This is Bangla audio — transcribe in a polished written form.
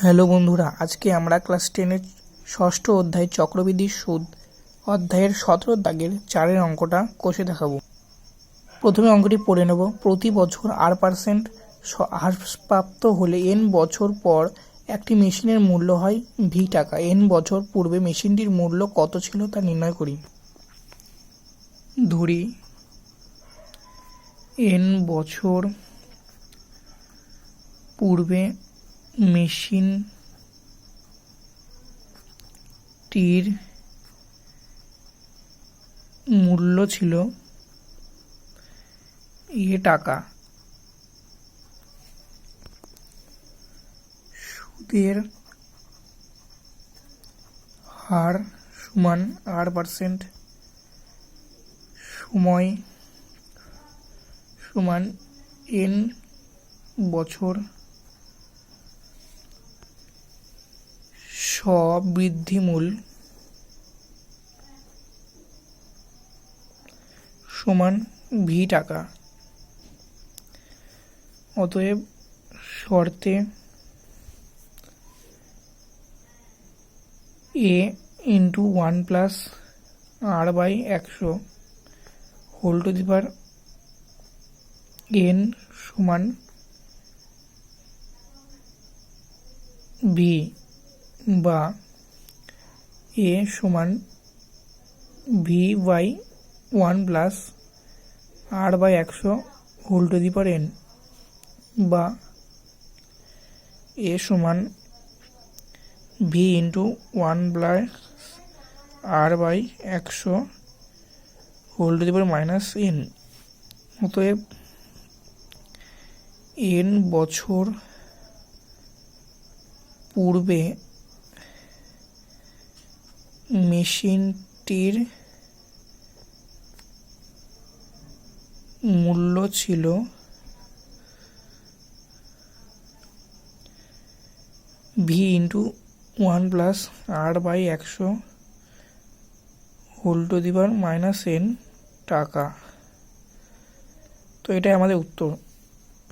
হ্যালো বন্ধুরা, আজকে আমরা ক্লাস 10-এর ষষ্ঠ অধ্যায় চক্রবৃদ্ধি সুদ অধ্যায়ের 17 দাগের 4-এর অঙ্কটা কষে দেখাবো। প্রথমে অঙ্কটি পড়ে নেব। প্রতি বছর R% হ্রাসপ্রাপ্ত হলে n বছর পর একটি মেশিনের মূল্য হয় v টাকা। n বছর পূর্বে মেশিনটির মূল্য কত ছিল তা নির্ণয় করি। ধরি n বছর পূর্বে মেশিনটির মূল্য ছিল টাকা। সুদের হার সমান R%, সময় সমান n বছর, স্ববৃদ্ধিমূল সমান v টাকা। অতএব শর্তে a × 1 + R/100 whole to the power n সমান v, বা a সমান v/1 + R/100 whole to the power n, বা a সমান v × 1 + R/100 whole to the power -n। অতএব n বছর পূর্বে মেশিনটির মূল্য ছিল v × 1 + R/100 whole to the power -n টাকা। তো এটাই আমাদের উত্তর।